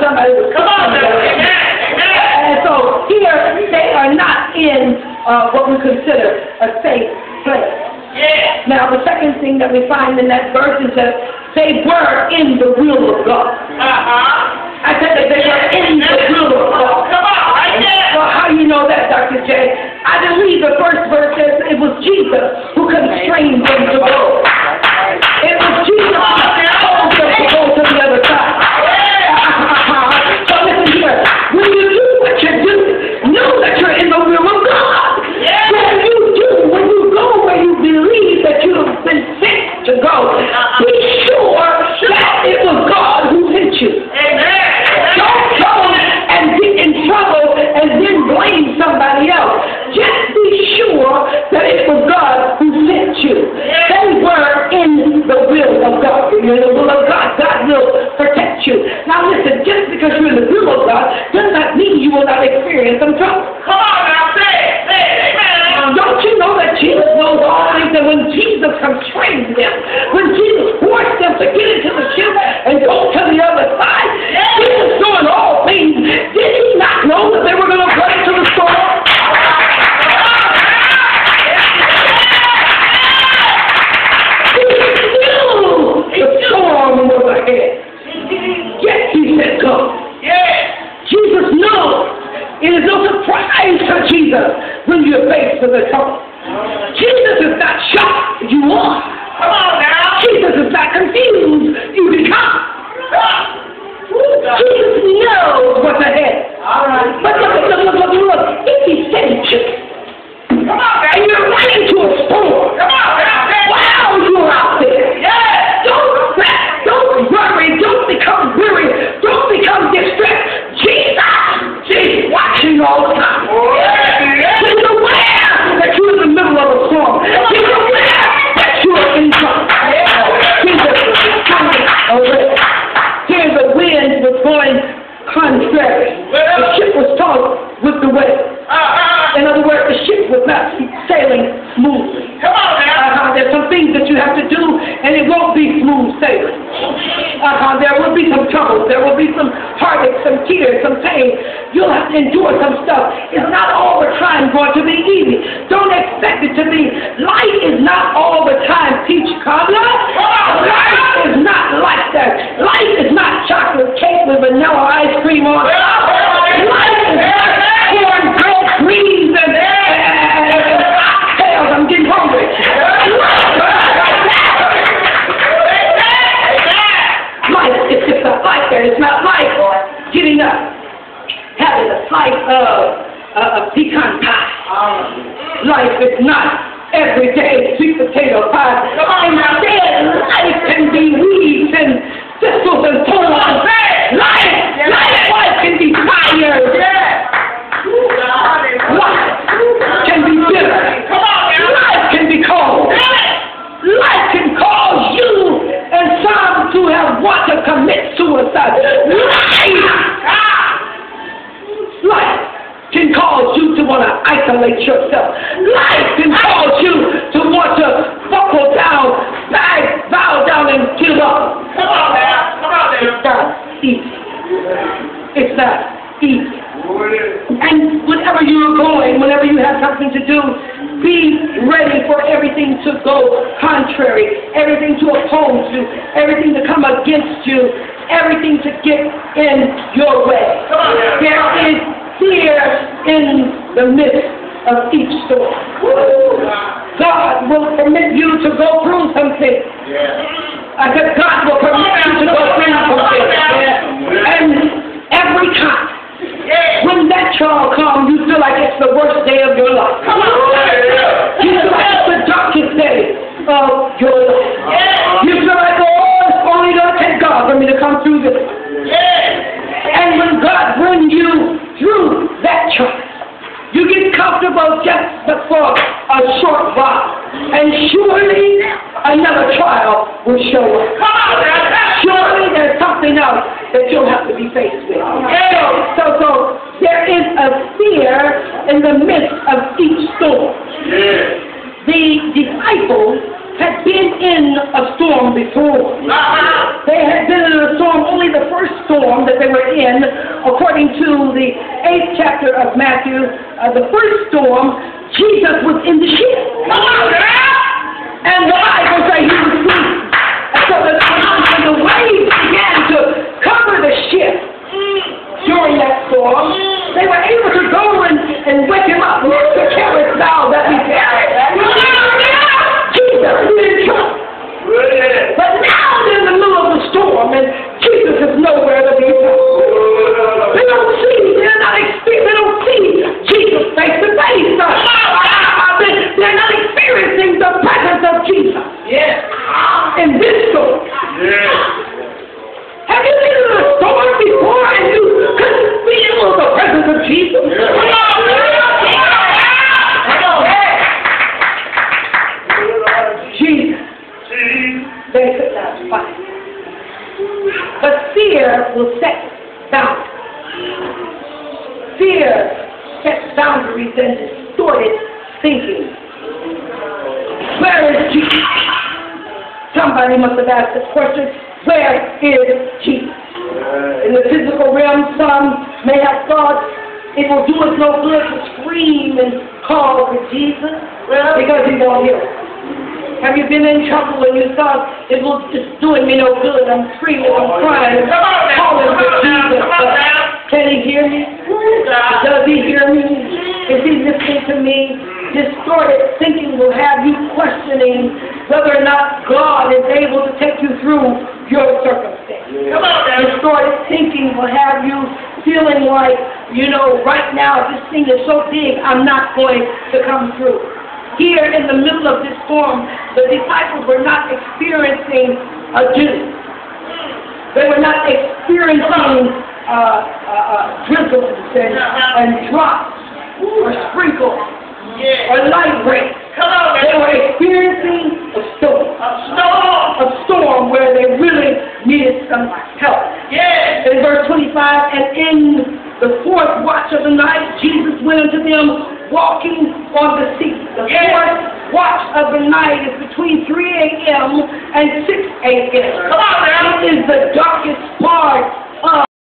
somebody was come on now. And so here they are not in what we consider a safe place. Yeah. Now the second thing that we find in that verse is that they were in the will of God. I said that they were in the will of God. Come on, right there. Well, how do you know that, Dr. J? I believe the first verse says it was Jesus who constrained them to go. It was Jesus who told them to go to the other side. So listen here. When you do what you do, know that you're in the will of God. When you do, when you go where you believe that you have been sent to go, be sure that it was God who sent you. Amen. Don't go and get in trouble and then blame somebody else. Just be sure that it was God who sent you. They were in the will of God. When you're in the will of God, God will protect you. Now listen, just because you're in the will of God does not mean you will not experience some trouble. Come on now, say it, amen. Don't you know that Jesus knows all things, and when Jesus constrained them, when Jesus forced them to get into the ship and go to the other side, Jesus knowing all things, did he not know that they were going to run into the storm? He knew the storm was ahead. Yet he said go. Jesus knows. It is no surprise for Jesus when you're faced with a trouble. Jesus is not shocked, you are. Come on now. Jesus is not confused, you become. Jesus knows what's ahead. All right. But look. If he sends you, come on, man. And you're running to a storm. Come on, man. While you're out there. Yeah. Don't fret. Don't worry. Don't become weary. Don't become distressed. Jesus watching all the time. He's aware that you're in the middle of a storm. He's aware that you're in trouble. Jesus is coming away. Here the wind was going contrary. The ship was tossed with the wind. In other words, the ship was not sailing smoothly. Come on now. There's some things that you have to do, and it won't be smooth sailing. There will be some trouble. There will be some heartache, some tears, some pain. You'll have to endure some stuff. It's not all the time going to be easy. Don't expect it to be. Life is not all the time peach cobbler. Life is not like that. Life is not chocolate cake with vanilla ice cream on it. Life is not cornbread, greens, and oxtails. I'm getting hungry. It's not like that. It's not like getting up, having a slice of pecan pie. Life is not every day sweet potato pie. Instead, life can be weeds and thistles and thorns. Life can be fire. Life can be bitter. Life can be cold. Life can cause you and some to have want to commit suicide. Life can cause you to want to isolate yourself. Life can cause you to want to buckle down, bow down and give up. Come on now. It's not easy. It's not easy. And whenever you're going, whenever you have something to do, be ready for everything to go contrary, everything to oppose you, everything to come against you, everything to get in your way. There is fear in the midst of each storm. God will permit you to go through something. I said God will permit you to go through something. And every time, when that trial comes, you feel like it's the worst day of your life. You feel like it's the darkest day of your life. You feel like, oh, it's only going to take God for me to come through this. And when God brings you through that trial, you get comfortable just for a short while. And surely another trial will show up. Surely there's something else that you'll have to be faced with. So there is a fear in the midst of each storm. The disciples had been in a storm before. They had been in a storm, only the first storm that they were in again, according to the 8th chapter of Matthew, the first storm, Jesus was in the ship. And the Bible says he was asleep. And so when the waves began to cover the ship during that storm, they were able to go and wake him up. The careless vow that we carried. Jesus is in trouble. But now they're in the middle of the storm, and Jesus is nowhere to be found. They don't see Jesus face to face. They're not experiencing the presence of Jesus. In this storm. Have you been in a storm before and you couldn't feel the presence of Jesus? Jesus. They could not fight. But fear will set boundaries. Fear sets boundaries and distorted thinking. Where is Jesus? Somebody must have asked this question. Where is Jesus? In the physical realm, some may have thought it will do us no good to scream and call for Jesus because he won't hear us. Have you been in trouble when you thought it's doing me no good? I'm screaming, I'm crying, calling for Jesus. But can he hear me? Does he hear me? Is he listening to me? Distorted thinking will have you questioning whether or not God is able to take you through your circumstance. Distorted thinking will have you feeling like, right now this thing is so big, I'm not going to come through. Here in the middle of this storm, the disciples were not experiencing a dew. They were not experiencing drizzles and drops or sprinkles or light rain. They were experiencing a storm. A storm where they really needed some help. In verse 25, and in the fourth watch of the night, Jesus went unto them walking on the sea. The fourth watch of the night is between 3 a.m. and 6 a.m. It is the darkest part